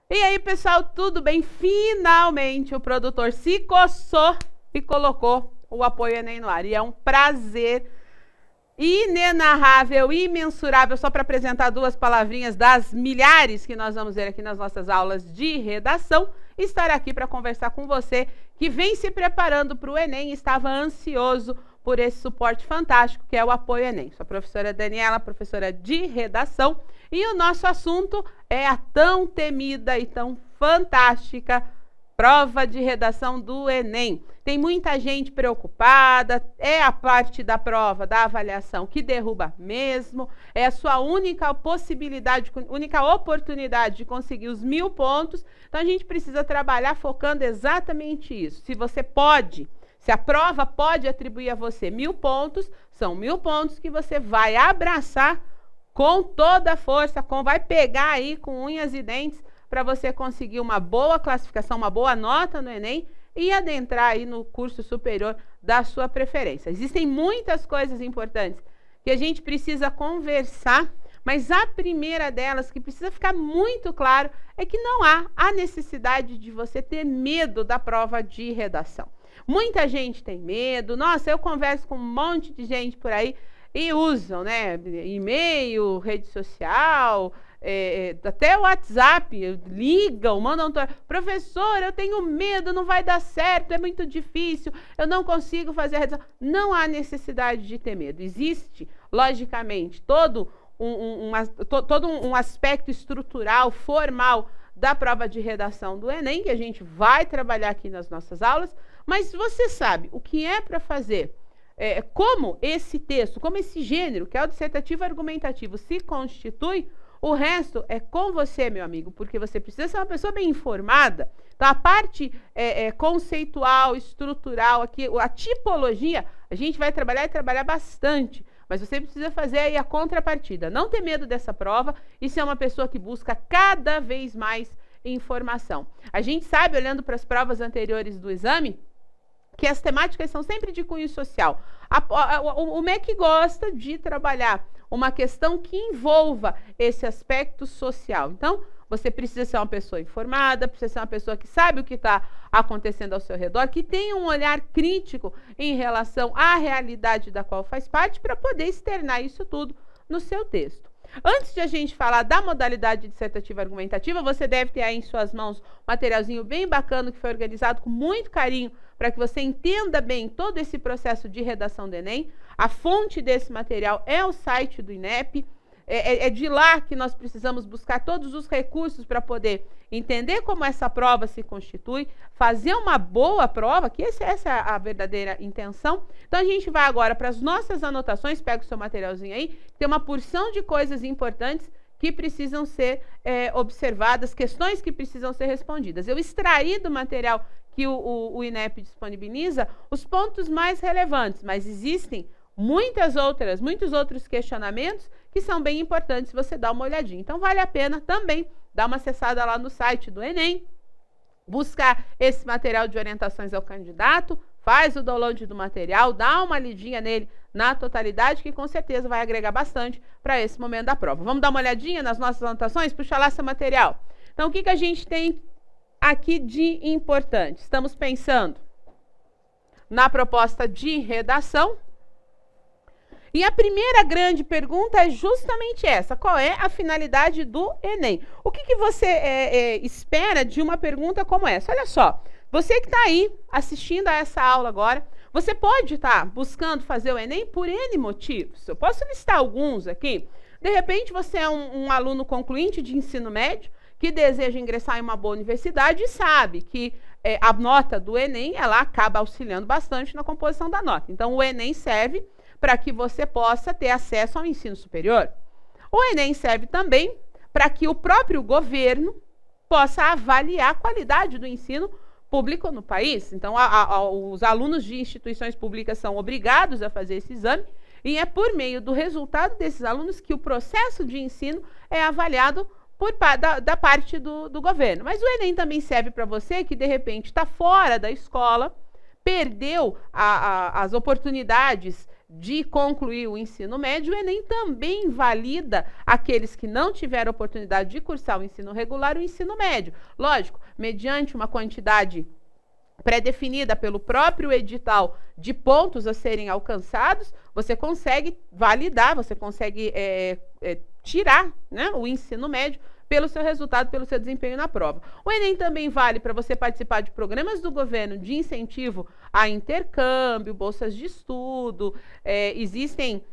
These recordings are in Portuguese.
E aí, pessoal, tudo bem? Finalmente o produtor se coçou e colocou o apoio Enem no ar. E é um prazer inenarrável, imensurável, só para apresentar duas palavrinhas das milhares que nós vamos ver aqui nas nossas aulas de redação, estar aqui para conversar com você que vem se preparando para o Enem e estava ansioso por esse suporte fantástico que é o apoio Enem. Sou a professora Daniela, professora de redação, e o nosso assunto é a tão temida e tão fantástica prova de redação do Enem. Tem muita gente preocupada, é a parte da prova, da avaliação, que derruba mesmo, é a sua única possibilidade, única oportunidade de conseguir os 1000 pontos, então a gente precisa trabalhar focando exatamente isso. Se você pode, se a prova pode atribuir a você 1000 pontos, são 1000 pontos que você vai abraçar com toda a força, vai pegar aí com unhas e dentes para você conseguir uma boa classificação, uma boa nota no Enem e adentrar aí no curso superior da sua preferência. Existem muitas coisas importantes que a gente precisa conversar, mas a primeira delas, que precisa ficar muito claro, é que não há a necessidade de você ter medo da prova de redação. Muita gente tem medo. Nossa, eu converso com um monte de gente por aí e usam, né, e-mail, rede social, até o WhatsApp, ligam, mandam, professor, eu tenho medo, não vai dar certo, é muito difícil, eu não consigo fazer a redação. Não há necessidade de ter medo. Existe, logicamente, todo um aspecto estrutural, formal da prova de redação do Enem, que a gente vai trabalhar aqui nas nossas aulas, mas você sabe o que é para fazer, como esse texto, como esse gênero, que é o dissertativo argumentativo, se constitui. O resto é com você, meu amigo, porque você precisa ser uma pessoa bem informada. Então, a parte conceitual, estrutural, aqui, a tipologia, a gente vai trabalhar e trabalhar bastante. Mas você precisa fazer aí a contrapartida. Não ter medo dessa prova e ser uma pessoa que busca cada vez mais informação. A gente sabe, olhando para as provas anteriores do exame, que as temáticas são sempre de cunho social. O MEC gosta de trabalhar uma questão que envolva esse aspecto social. Então, você precisa ser uma pessoa informada, precisa ser uma pessoa que sabe o que está acontecendo ao seu redor, que tem um olhar crítico em relação à realidade da qual faz parte, para poder externar isso tudo no seu texto. Antes de a gente falar da modalidade dissertativa argumentativa, você deve ter aí em suas mãos um materialzinho bem bacana que foi organizado com muito carinho para que você entenda bem todo esse processo de redação do Enem. A fonte desse material é o site do INEP. É de lá que nós precisamos buscar todos os recursos para poder entender como essa prova se constitui, fazer uma boa prova, que essa é a verdadeira intenção. Então, a gente vai agora para as nossas anotações, pega o seu materialzinho aí, tem uma porção de coisas importantes que precisam ser observadas, questões que precisam ser respondidas. Eu extraí do material que o INEP disponibiliza os pontos mais relevantes, mas existem muitos outros questionamentos que são bem importantes se você dar uma olhadinha. Então, vale a pena também dar uma acessada lá no site do Enem, buscar esse material de orientações ao candidato, faz o download do material, dá uma lidinha nele na totalidade, que com certeza vai agregar bastante para esse momento da prova. Vamos dar uma olhadinha nas nossas anotações? Puxa lá seu material. Então, o que a gente tem aqui de importante? Estamos pensando na proposta de redação. E a primeira grande pergunta é justamente essa: qual é a finalidade do Enem? O que você espera de uma pergunta como essa? Olha só, você que está aí assistindo a essa aula agora, você pode estar buscando fazer o Enem por N motivos. Eu posso listar alguns aqui. De repente, você é um aluno concluinte de ensino médio que deseja ingressar em uma boa universidade e sabe que a nota do Enem ela acaba auxiliando bastante na composição da nota. Então, o Enem serve para que você possa ter acesso ao ensino superior. O Enem serve também para que o próprio governo possa avaliar a qualidade do ensino público no país. Então, os alunos de instituições públicas são obrigados a fazer esse exame, e é por meio do resultado desses alunos que o processo de ensino é avaliado da parte do governo. Mas o Enem também serve para você que, de repente, está fora da escola, perdeu as oportunidades de concluir o ensino médio, o Enem também valida aqueles que não tiveram oportunidade de cursar o ensino regular e o ensino médio. Lógico, mediante uma quantidade pré-definida pelo próprio edital de pontos a serem alcançados, você consegue validar, você consegue tirar, né, o ensino médio pelo seu resultado, pelo seu desempenho na prova. O Enem também vale para você participar de programas do governo de incentivo a intercâmbio, bolsas de estudo, existem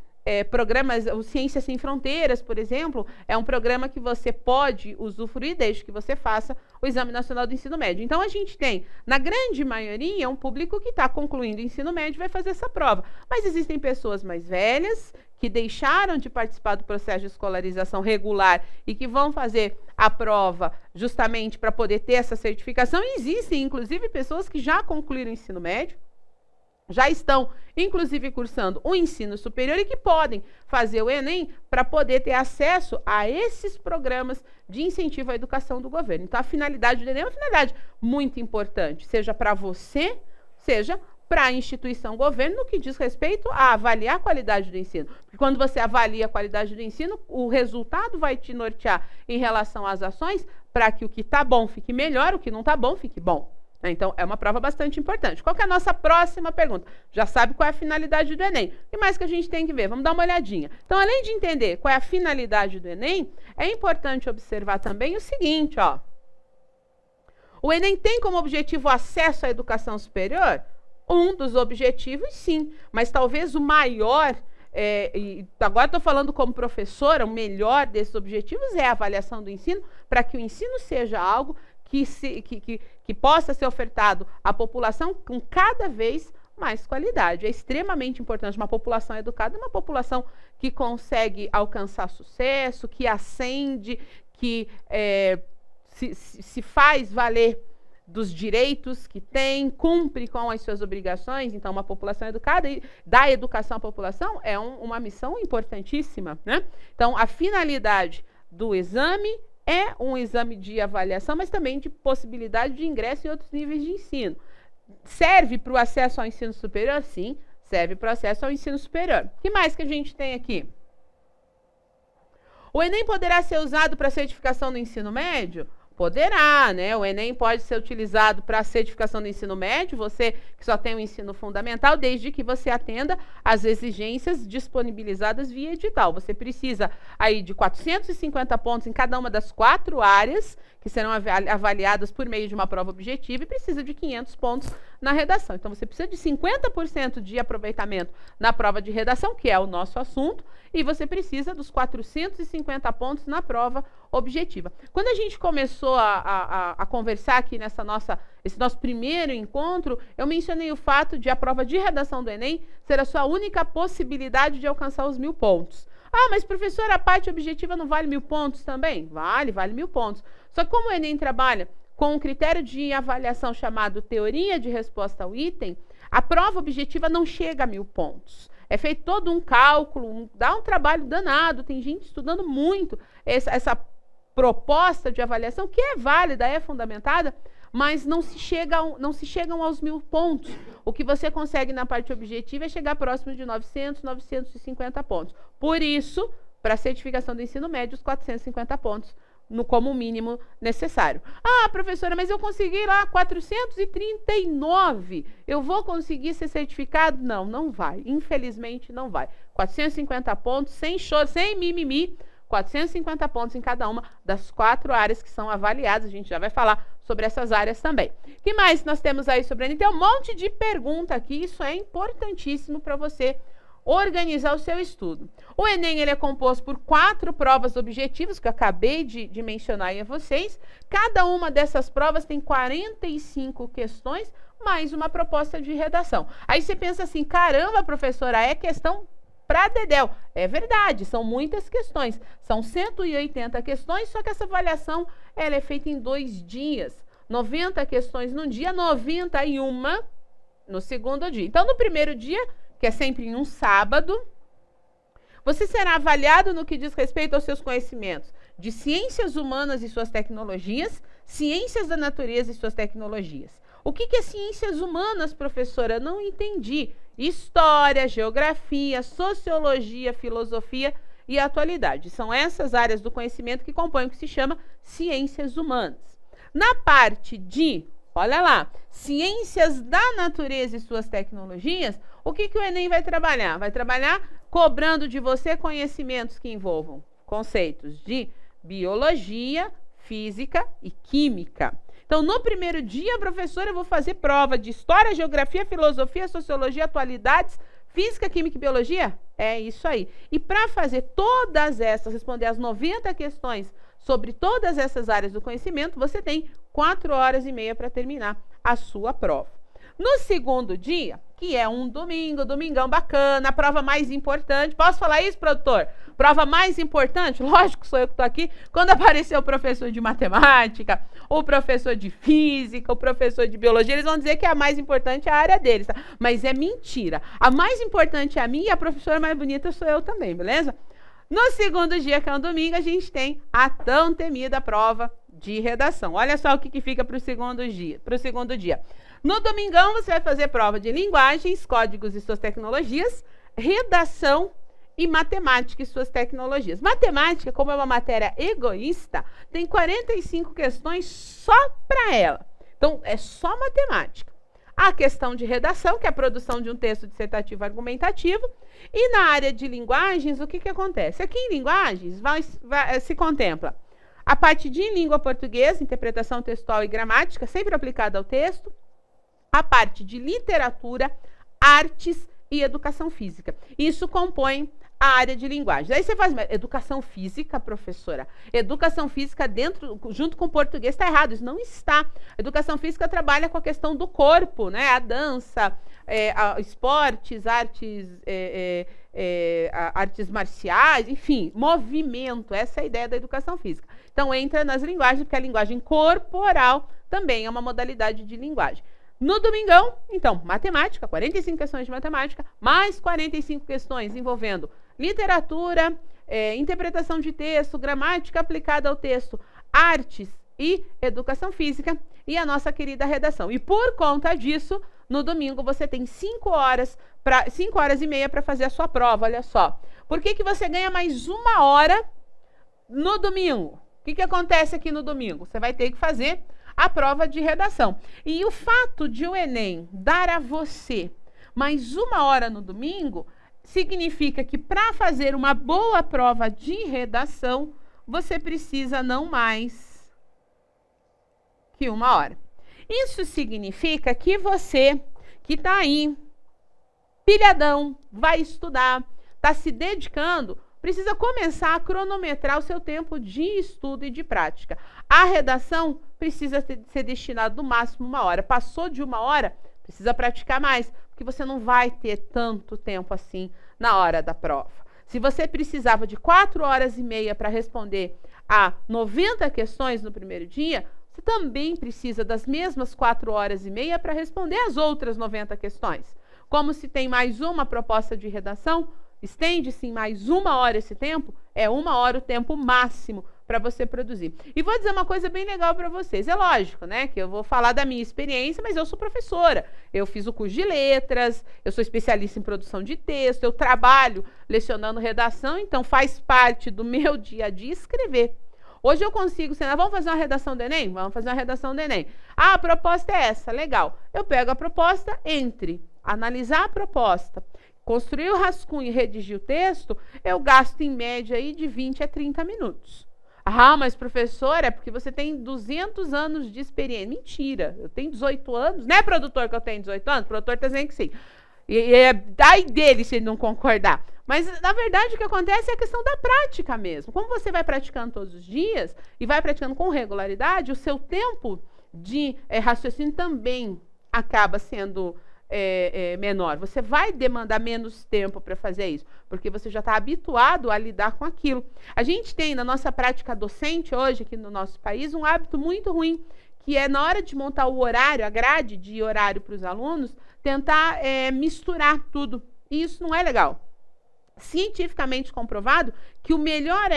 programas, o Ciências Sem Fronteiras, por exemplo, é um programa que você pode usufruir desde que você faça o Exame Nacional do Ensino Médio. Então, a gente tem, na grande maioria, um público que está concluindo o ensino médio e vai fazer essa prova. Mas existem pessoas mais velhas que deixaram de participar do processo de escolarização regular e que vão fazer a prova justamente para poder ter essa certificação. E existem, inclusive, pessoas que já concluíram o ensino médio, já estão, inclusive, cursando o ensino superior e que podem fazer o Enem para poder ter acesso a esses programas de incentivo à educação do governo. Então, a finalidade do Enem é uma finalidade muito importante, seja para você, seja para a instituição governo, no que diz respeito a avaliar a qualidade do ensino. Porque quando você avalia a qualidade do ensino, o resultado vai te nortear em relação às ações para que o que está bom fique melhor, o que não está bom fique bom. Então, é uma prova bastante importante. Qual que é a nossa próxima pergunta? Já sabe qual é a finalidade do Enem. O que mais que a gente tem que ver? Vamos dar uma olhadinha. Então, além de entender qual é a finalidade do Enem, é importante observar também o seguinte, ó. O Enem tem como objetivo o acesso à educação superior? Um dos objetivos, sim. Mas talvez o maior, e agora estou falando como professora, o melhor desses objetivos é a avaliação do ensino, para que o ensino seja algo que possa ser ofertado à população com cada vez mais qualidade. É extremamente importante. Uma população educada é uma população que consegue alcançar sucesso, que ascende, que se faz valer dos direitos que tem, cumpre com as suas obrigações. Então, uma população educada e dar educação à população é uma missão importantíssima, né? Então, a finalidade do exame é um exame de avaliação, mas também de possibilidade de ingresso em outros níveis de ensino. Serve para o acesso ao ensino superior? Sim, serve para o acesso ao ensino superior. O que mais que a gente tem aqui? O Enem poderá ser usado para certificação do ensino médio? Poderá, né? O Enem pode ser utilizado para a certificação do ensino médio, você que só tem o ensino fundamental, desde que você atenda às exigências disponibilizadas via edital. Você precisa aí de 450 pontos em cada uma das 4 áreas que serão avaliadas por meio de uma prova objetiva e precisa de 500 pontos na redação. Então, você precisa de 50% de aproveitamento na prova de redação, que é o nosso assunto, e você precisa dos 450 pontos na prova objetiva. Quando a gente começou a conversar aqui esse nosso primeiro encontro, eu mencionei o fato de a prova de redação do Enem ser a sua única possibilidade de alcançar os 1000 pontos. Ah, mas professora, a parte objetiva não vale 1000 pontos também? Vale 1000 pontos. Só que como o Enem trabalha com um critério de avaliação chamado teoria de resposta ao item, a prova objetiva não chega a 1000 pontos. É feito todo um cálculo, dá um trabalho danado, tem gente estudando muito essa proposta de avaliação, que é válida, é fundamentada, mas não se chegam aos 1000 pontos. O que você consegue na parte objetiva é chegar próximo de 900, 950 pontos. Por isso, para a certificação do ensino médio, os 450 pontos como mínimo necessário. Ah, professora, mas eu consegui lá 439. Eu vou conseguir ser certificado? Não, não vai. Infelizmente, não vai. 450 pontos, sem choro, sem mimimi, 450 pontos em cada uma das 4 áreas que são avaliadas. A gente já vai falar sobre essas áreas também. O que mais nós temos aí sobre o Enem? Tem um monte de pergunta aqui, isso é importantíssimo para você organizar o seu estudo. O Enem ele é composto por 4 provas objetivas, que eu acabei de mencionar aí a vocês. Cada uma dessas provas tem 45 questões, mais uma proposta de redação. Aí você pensa assim, caramba, professora, é questão para dedéu. É verdade, são muitas questões. São 180 questões, só que essa avaliação ela é feita em 2 dias. 90 questões num dia, 91 no segundo dia. Então, no primeiro dia, que é sempre em um sábado, você será avaliado no que diz respeito aos seus conhecimentos de ciências humanas e suas tecnologias, ciências da natureza e suas tecnologias. O que é ciências humanas, professora? Não entendi. história, geografia, sociologia, filosofia e atualidade. São essas áreas do conhecimento que compõem o que se chama ciências humanas. Na parte de, olha lá, ciências da natureza e suas tecnologias, o que o Enem vai trabalhar? Vai trabalhar cobrando de você conhecimentos que envolvam conceitos de biologia, física e química. Então, no primeiro dia, professora, eu vou fazer prova de história, geografia, filosofia, sociologia, atualidades, física, química e biologia? É isso aí. E para fazer todas essas, responder as 90 questões sobre todas essas áreas do conhecimento, você tem 4 horas e meia para terminar a sua prova. No segundo dia, que é um domingo, domingão bacana, a prova mais importante. Posso falar isso, produtor? Prova mais importante? Lógico que sou eu que estou aqui. Quando aparecer o professor de matemática, o professor de física, o professor de biologia, eles vão dizer que a mais importante é a área deles, tá? Mas é mentira. A mais importante é a minha e a professora mais bonita sou eu também, beleza? No segundo dia, que é um domingo, a gente tem a tão temida prova de redação. Olha só o que fica para o segundo dia. No domingão, você vai fazer prova de linguagens, códigos e suas tecnologias, redação e matemática e suas tecnologias. Matemática, como é uma matéria egoísta, tem 45 questões só para ela. Então, é só matemática. A questão de redação, que é a produção de um texto dissertativo argumentativo. E na área de linguagens, o que acontece? Aqui em linguagens, se contempla a parte de língua portuguesa, interpretação textual e gramática, sempre aplicada ao texto. A parte de literatura, artes e educação física. Isso compõe a área de linguagem. Aí você faz, educação física, professora? Educação física junto com português está errado, isso não está. Educação física trabalha com a questão do corpo, né? A dança, esportes, artes marciais, enfim, movimento. Essa é a ideia da educação física. Então entra nas linguagens, porque a linguagem corporal também é uma modalidade de linguagem. No domingão, então, matemática, 45 questões de matemática, mais 45 questões envolvendo literatura, interpretação de texto, gramática aplicada ao texto, artes e educação física e a nossa querida redação. E por conta disso, no domingo você tem 5 horas e meia para fazer a sua prova, olha só. Por que você ganha mais 1 hora no domingo? O que acontece aqui no domingo? Você vai ter que fazer a prova de redação. E o fato de o Enem dar a você mais 1 hora no domingo significa que para fazer uma boa prova de redação, você precisa não mais que 1 hora. Isso significa que você que está aí, pilhadão, vai estudar, está se dedicando, precisa começar a cronometrar o seu tempo de estudo e de prática. A redação precisa ser destinada no máximo 1 hora. Passou de 1 hora, precisa praticar mais, porque você não vai ter tanto tempo assim na hora da prova. Se você precisava de 4 horas e meia para responder a 90 questões no primeiro dia, você também precisa das mesmas 4 horas e meia para responder as outras 90 questões. Como se tem mais uma proposta de redação, estende-se em mais 1 hora esse tempo, é 1 hora o tempo máximo para você produzir. E vou dizer uma coisa bem legal para vocês. É lógico, né, que eu vou falar da minha experiência, mas eu sou professora. Eu fiz o curso de letras, eu sou especialista em produção de texto, eu trabalho lecionando redação, então faz parte do meu dia a dia escrever. Hoje eu consigo, vamos fazer uma redação do Enem? Vamos fazer uma redação do Enem. Ah, a proposta é essa, legal. Eu pego a proposta, analisar a proposta, construir o rascunho e redigir o texto, eu gasto em média aí de 20 a 30 minutos. Ah, mas professora, é porque você tem 200 anos de experiência. Mentira, eu tenho 18 anos. Não é produtor que eu tenho 18 anos? O produtor está dizendo que sim. E é daí dele se ele não concordar. Mas, na verdade, o que acontece é a questão da prática mesmo. Como você vai praticando todos os dias e vai praticando com regularidade, o seu tempo de raciocínio também acaba sendo menor. Você vai demandar menos tempo para fazer isso, porque você já está habituado a lidar com aquilo. A gente tem, na nossa prática docente hoje, aqui no nosso país, um hábito muito ruim, que é, na hora de montar o horário, a grade de horário para os alunos, tentar misturar tudo. E isso não é legal. Cientificamente comprovado que o melhor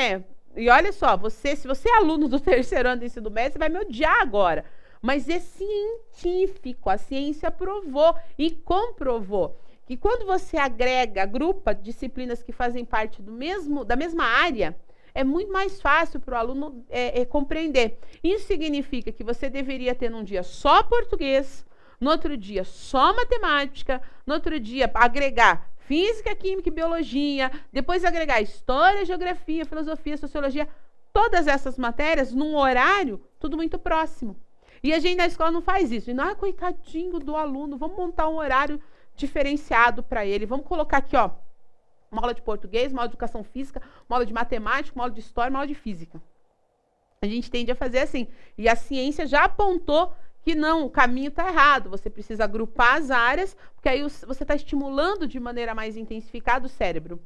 e olha só, se você é aluno do 3º ano do ensino médio, você vai me odiar agora. Mas é científico, a ciência provou e comprovou que quando você agrega, agrupa disciplinas que fazem parte da mesma área, é muito mais fácil para o aluno compreender. Isso significa que você deveria ter num dia só português, no outro dia só matemática, no outro dia agregar física, química e biologia, depois agregar história, geografia, filosofia, sociologia, todas essas matérias num horário, tudo muito próximo. E a gente na escola não faz isso. E não, coitadinho do aluno, vamos montar um horário diferenciado para ele. Vamos colocar aqui, ó, uma aula de português, uma aula de educação física, uma aula de matemática, uma aula de história, uma aula de física. A gente tende a fazer assim. E a ciência já apontou que não, o caminho está errado. Você precisa agrupar as áreas, porque aí você está estimulando de maneira mais intensificada o cérebro.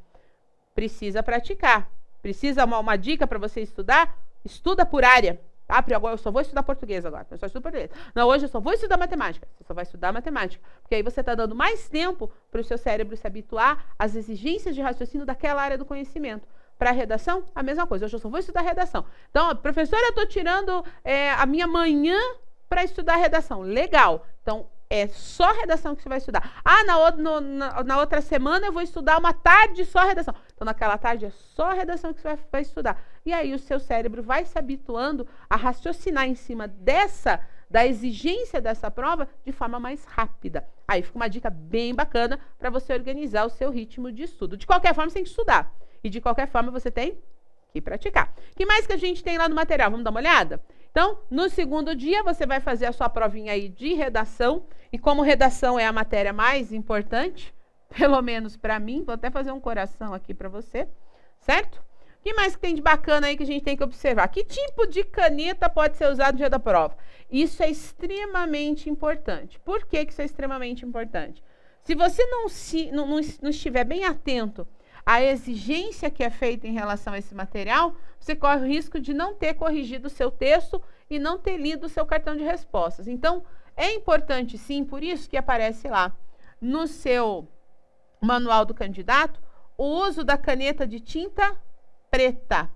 Precisa praticar. Precisa uma dica para você estudar? Estuda por área. Ah, agora eu só vou estudar português agora. Eu só estudo português. Não, hoje eu só vou estudar matemática. Você só vai estudar matemática. Porque aí você está dando mais tempo para o seu cérebro se habituar às exigências de raciocínio daquela área do conhecimento. Para a redação, a mesma coisa. Hoje eu só vou estudar redação. Então, professora, eu estou tirando a minha manhã para estudar redação. Legal. Então, é só redação que você vai estudar. Ah, na outra semana eu vou estudar uma tarde só redação. Então, naquela tarde é só redação que você vai estudar. E aí o seu cérebro vai se habituando a raciocinar em cima da exigência dessa prova de forma mais rápida. Aí fica uma dica bem bacana para você organizar o seu ritmo de estudo. De qualquer forma, você tem que estudar. E de qualquer forma, você tem que praticar. O que mais que a gente tem lá no material? Vamos dar uma olhada? Então, no segundo dia, você vai fazer a sua provinha aí de redação. E como redação é a matéria mais importante, pelo menos para mim, vou até fazer um coração aqui para você, certo? O que mais que tem de bacana aí que a gente tem que observar? Que tipo de caneta pode ser usado no dia da prova? Isso é extremamente importante. Por que isso é extremamente importante? Se você não estiver bem atento à exigência que é feita em relação a esse material, você corre o risco de não ter corrigido o seu texto e não ter lido o seu cartão de respostas. Então, é importante sim, por isso que aparece lá no seu manual do candidato, o uso da caneta de tinta preta.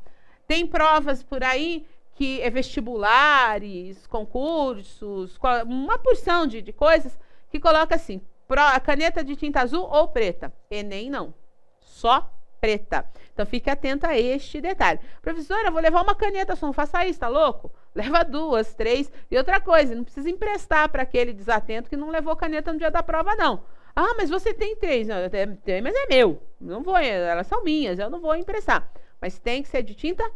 Tem provas por aí que é vestibulares, concursos, uma porção de coisas que coloca assim, a caneta de tinta azul ou preta. Enem não, só preta. Então fique atento a este detalhe. Professora, eu vou levar uma caneta só, não faça isso, tá louco? Leva 2, 3. E outra coisa, não precisa emprestar para aquele desatento que não levou caneta no dia da prova, não. Ah, mas você tem 3. Não, tem, mas é meu. Não vou, elas são minhas, eu não vou emprestar. Mas tem que ser de tinta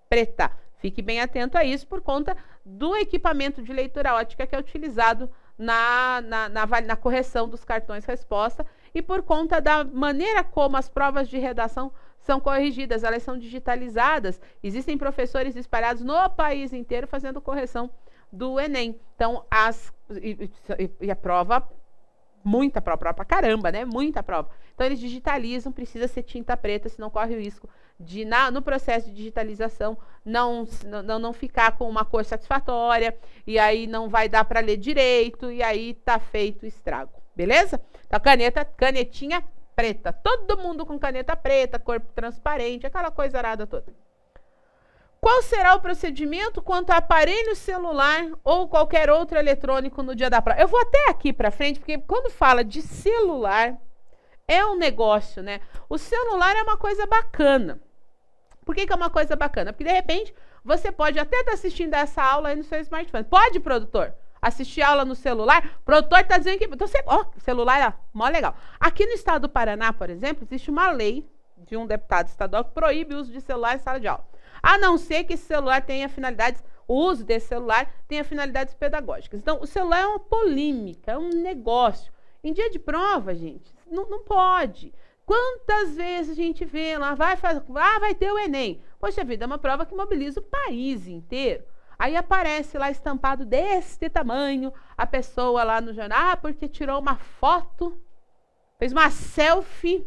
preta. Fique bem atento a isso por conta do equipamento de leitura óptica que é utilizado na correção dos cartões resposta e por conta da maneira como as provas de redação são corrigidas, elas são digitalizadas. Existem professores espalhados no país inteiro fazendo correção do Enem. Então, a prova, muita prova pra caramba, né? Muita prova. Então, eles digitalizam, precisa ser tinta preta, senão corre o risco de, no processo de digitalização, não ficar com uma cor satisfatória, e aí não vai dar para ler direito, e aí tá feito o estrago. Beleza? Então, canetinha preta. Todo mundo com caneta preta, corpo transparente, aquela coisa arada toda. Qual será o procedimento quanto a aparelho celular ou qualquer outro eletrônico no dia da prova? Eu vou até aqui para frente, porque quando fala de celular, é um negócio, né? O celular é uma coisa bacana. Por que é uma coisa bacana? Porque, de repente, você pode até estar assistindo essa aula aí no seu smartphone. Pode, produtor? Assistir aula no celular? O produtor está dizendo que... Então, celular é mó legal. Aqui no estado do Paraná, por exemplo, existe uma lei de um deputado estadual que proíbe o uso de celular em sala de aula. A não ser que esse celular tenha finalidades... O uso desse celular tenha finalidades pedagógicas. Então, o celular é uma polêmica, é um negócio. Em dia de prova, gente, não pode. Quantas vezes a gente vê lá, vai ter o Enem. Poxa vida, é uma prova que mobiliza o país inteiro. Aí aparece lá estampado deste tamanho, a pessoa lá no jornal, porque tirou uma foto, fez uma selfie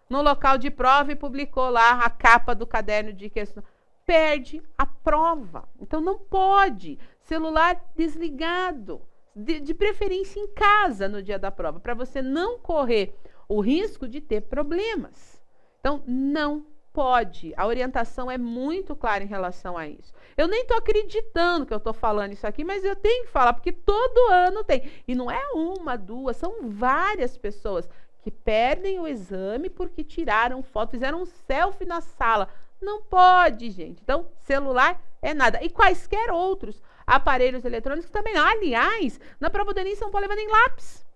no local de prova e publicou lá a capa do caderno de questão. Perde a prova. Então não pode. Celular desligado. De preferência em casa no dia da prova, para você não correr o risco de ter problemas. Então, não pode. A orientação é muito clara em relação a isso. Eu nem estou acreditando que eu estou falando isso aqui, mas eu tenho que falar, porque todo ano tem. E não é uma, duas, são várias pessoas que perdem o exame porque tiraram foto, fizeram um selfie na sala. Não pode, gente. Então, celular é nada. E quaisquer outros aparelhos eletrônicos também não. Aliás, na prova do Enem você não pode levar nem lápis.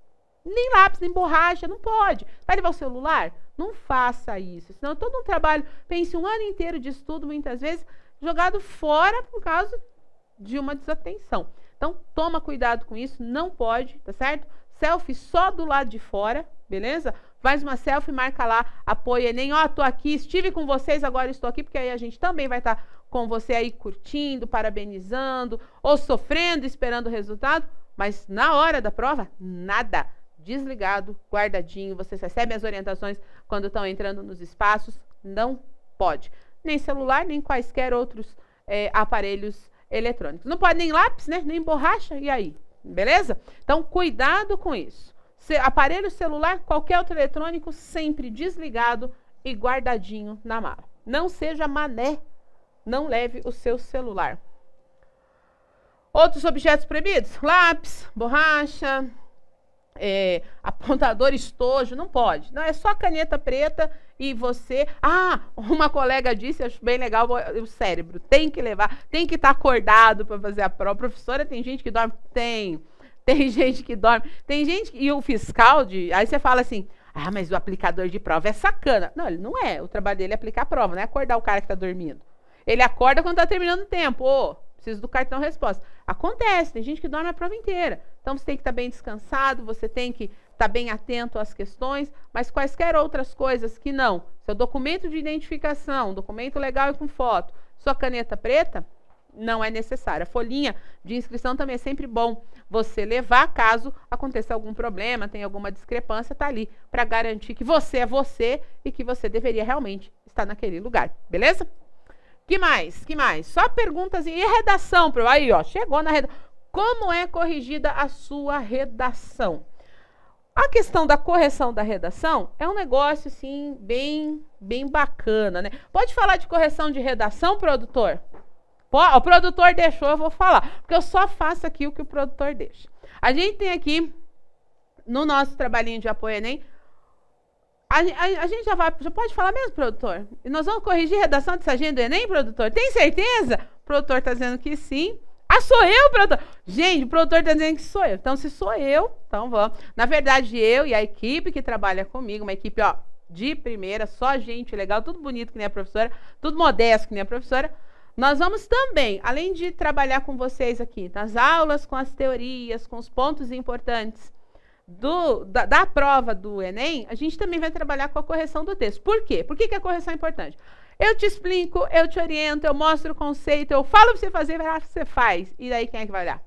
Nem lápis, nem borracha, não pode. Vai levar o celular? Não faça isso. Senão todo um trabalho, pense um ano inteiro de estudo, muitas vezes, jogado fora por causa de uma desatenção. Então, toma cuidado com isso, não pode, tá certo? Selfie só do lado de fora, beleza? Faz uma selfie, marca lá, apoio Enem, ó, tô aqui, estive com vocês, agora estou aqui, porque aí a gente também vai estar com você aí curtindo, parabenizando, ou sofrendo, esperando o resultado, mas na hora da prova, nada. Desligado, guardadinho, vocês recebem as orientações quando estão entrando nos espaços, não pode. Nem celular, nem quaisquer outros aparelhos eletrônicos. Não pode nem lápis, né? Nem borracha, e aí? Beleza? Então, cuidado com isso. Aparelho celular, qualquer outro eletrônico, sempre desligado e guardadinho na mala. Não seja mané, não leve o seu celular. Outros objetos proibidos? Lápis, borracha, apontador, estojo, não pode. Não, é só caneta preta e você... Ah, uma colega disse, acho bem legal, o cérebro tem que levar, tem que estar acordado para fazer a prova. Professora, tem gente que dorme? Tem gente que dorme. Tem gente e o fiscal, aí você fala assim, ah, mas o aplicador de prova é sacana. Não, ele não é. O trabalho dele é aplicar a prova, não é acordar o cara que está dormindo. Ele acorda quando está terminando o tempo. Preciso do cartão resposta. Acontece, tem gente que dorme a prova inteira. Então, você tem que estar bem descansado, você tem que estar bem atento às questões, mas quaisquer outras coisas que não. Seu documento de identificação, documento legal e com foto, sua caneta preta, não é necessária. A folhinha de inscrição também é sempre bom você levar caso aconteça algum problema, tenha alguma discrepância, tá ali para garantir que você é você e que você deveria realmente estar naquele lugar, beleza? Que mais? Só perguntas e redação. Aí, ó, chegou na redação. Como é corrigida a sua redação? A questão da correção da redação é um negócio, assim, bem bacana, né? Pode falar de correção de redação, produtor? O produtor deixou, eu vou falar. Porque eu só faço aqui o que o produtor deixa. A gente tem aqui, no nosso trabalhinho de apoio Enem, a gente já pode falar mesmo, produtor? E nós vamos corrigir redação de agenda do Enem, produtor? Tem certeza? O produtor está dizendo que sim. Ah, sou eu, produtor? Gente, o produtor está dizendo que sou eu. Então, se sou eu, então vamos. Na verdade, eu e a equipe que trabalha comigo, uma equipe, ó, de primeira, só gente legal, tudo bonito que nem a professora, tudo modesto que nem a professora. Nós vamos também, além de trabalhar com vocês aqui, nas aulas, com as teorias, com os pontos importantes da prova do Enem, a gente também vai trabalhar com a correção do texto. Por quê? Por que a correção é importante? Eu te explico, eu te oriento, eu mostro o conceito, eu falo para você fazer, vai lá que você faz. E daí quem é que vai olhar?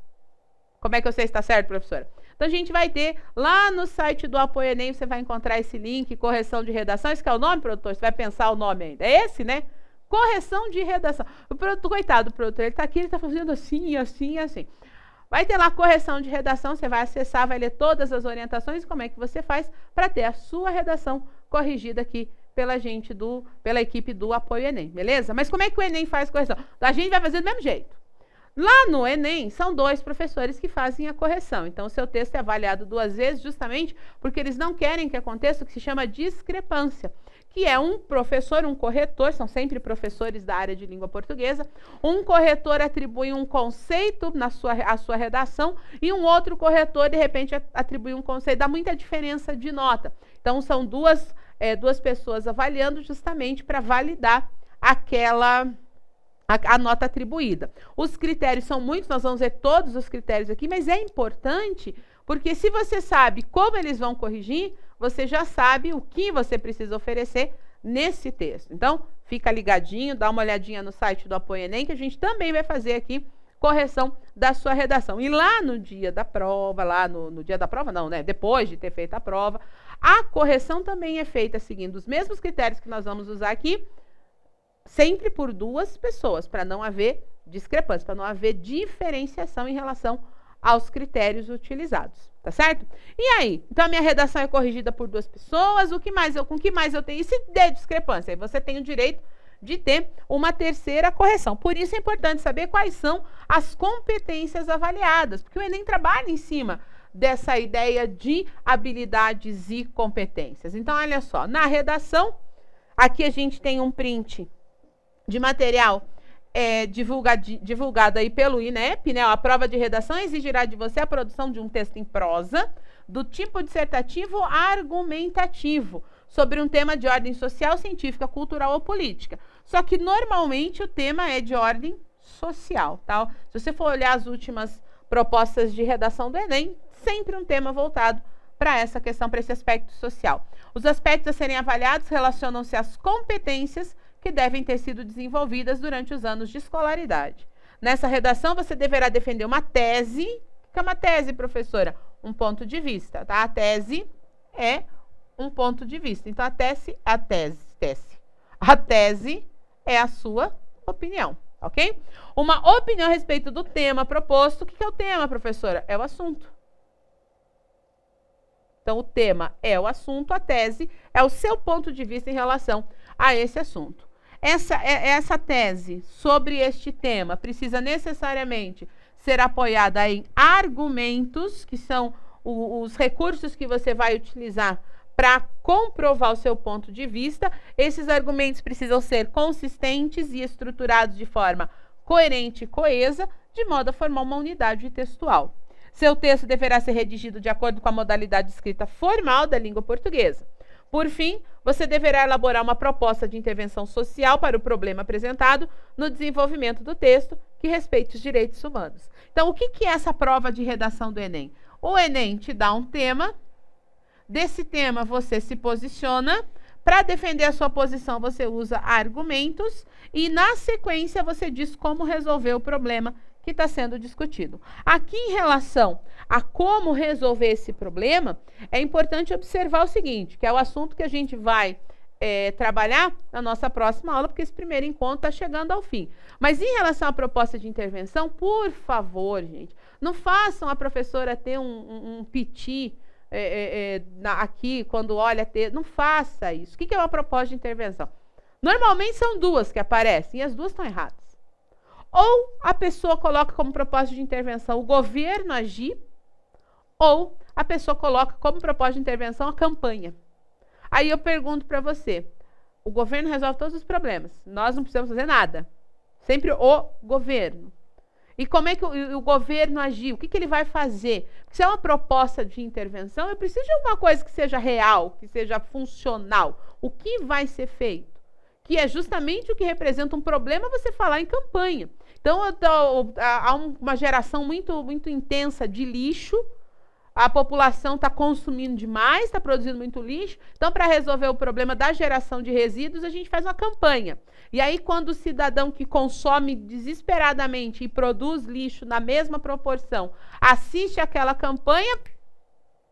Como é que eu sei se está certo, professora? Então a gente vai ter lá no site do Apoio Enem, você vai encontrar esse link, correção de redação. Esse que é o nome, produtor? Você vai pensar o nome ainda. É esse, né? Correção de redação. O produtor, coitado do produtor, ele está aqui, ele está fazendo assim, assim, assim. Vai ter lá correção de redação, você vai acessar, vai ler todas as orientações e como é que você faz para ter a sua redação corrigida aqui pela equipe do Apoio Enem, beleza? Mas como é que o Enem faz correção? A gente vai fazer do mesmo jeito. Lá no Enem, são 2 professores que fazem a correção. Então, o seu texto é avaliado 2 vezes, justamente porque eles não querem que aconteça o que se chama discrepância, que é um professor, um corretor, são sempre professores da área de língua portuguesa, um corretor atribui um conceito à sua redação e um outro corretor, de repente, atribui um conceito, dá muita diferença de nota. Então, são duas pessoas avaliando justamente para validar a nota atribuída. Os critérios são muitos, nós vamos ver todos os critérios aqui, mas é importante porque se você sabe como eles vão corrigir, você já sabe o que você precisa oferecer nesse texto. Então, fica ligadinho, dá uma olhadinha no site do Apoio Enem, que a gente também vai fazer aqui correção da sua redação. E lá no dia da prova, no dia da prova não, né? Depois de ter feito a prova, a correção também é feita seguindo os mesmos critérios que nós vamos usar aqui, sempre por 2 pessoas, para não haver discrepância, para não haver diferenciação em relação aos critérios utilizados, tá certo? E aí? Então, a minha redação é corrigida por 2 pessoas, com o que mais eu tenho? E se der discrepância? Aí você tem o direito de ter uma 3ª correção. Por isso é importante saber quais são as competências avaliadas, porque o Enem trabalha em cima dessa ideia de habilidades e competências. Então, olha só, na redação, aqui a gente tem um print de material divulgado aí pelo INEP, né? A prova de redação exigirá de você a produção de um texto em prosa, do tipo dissertativo argumentativo, sobre um tema de ordem social, científica, cultural ou política. Só que, normalmente, o tema é de ordem social, tá? Se você for olhar as últimas propostas de redação do Enem, sempre um tema voltado para essa questão, para esse aspecto social. Os aspectos a serem avaliados relacionam-se às competências que devem ter sido desenvolvidas durante os anos de escolaridade. Nessa redação, você deverá defender uma tese. O que é uma tese, professora? Um ponto de vista, tá? A tese é um ponto de vista. Então, a tese é a sua opinião, ok? Uma opinião a respeito do tema proposto. O que é o tema, professora? É o assunto. Então, o tema é o assunto, a tese é o seu ponto de vista em relação a esse assunto. Essa tese sobre este tema precisa necessariamente ser apoiada em argumentos, que são os recursos que você vai utilizar para comprovar o seu ponto de vista. Esses argumentos precisam ser consistentes e estruturados de forma coerente e coesa, de modo a formar uma unidade textual. Seu texto deverá ser redigido de acordo com a modalidade de escrita formal da língua portuguesa. Por fim, você deverá elaborar uma proposta de intervenção social para o problema apresentado no desenvolvimento do texto que respeite os direitos humanos. Então, o que é essa prova de redação do Enem? O Enem te dá um tema, desse tema você se posiciona, para defender a sua posição você usa argumentos e, na sequência, você diz como resolver o problema que está sendo discutido. Aqui, em relação a como resolver esse problema, é importante observar o seguinte, que é o assunto que a gente vai trabalhar na nossa próxima aula, porque esse primeiro encontro está chegando ao fim. Mas, em relação à proposta de intervenção, por favor, gente, não façam a professora ter um piti aqui, quando olha, não faça isso. O que é uma proposta de intervenção? Normalmente são duas que aparecem, e as duas estão erradas. Ou a pessoa coloca como proposta de intervenção o governo agir, ou a pessoa coloca como proposta de intervenção a campanha. Aí eu pergunto para você, o governo resolve todos os problemas, nós não precisamos fazer nada. Sempre o governo. E como é que o governo agir? O que ele vai fazer? Porque se é uma proposta de intervenção, eu preciso de alguma coisa que seja real, que seja funcional. O que vai ser feito? Que é justamente o que representa um problema você falar em campanha. Então, há uma geração muito intensa de lixo, a população está consumindo demais, está produzindo muito lixo. Então, para resolver o problema da geração de resíduos, a gente faz uma campanha. E aí, quando o cidadão que consome desesperadamente e produz lixo na mesma proporção, assiste aquela campanha,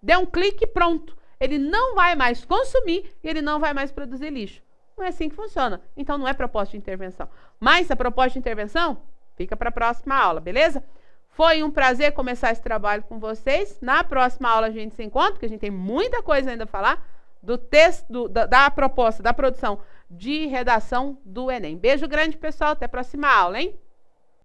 dê um clique e pronto. Ele não vai mais consumir e ele não vai mais produzir lixo. Não é assim que funciona. Então, não é proposta de intervenção. Mas a proposta de intervenção fica para a próxima aula, beleza? Foi um prazer começar esse trabalho com vocês. Na próxima aula a gente se encontra, porque a gente tem muita coisa ainda a falar do texto, da proposta, da produção de redação do Enem. Beijo grande, pessoal. Até a próxima aula, hein?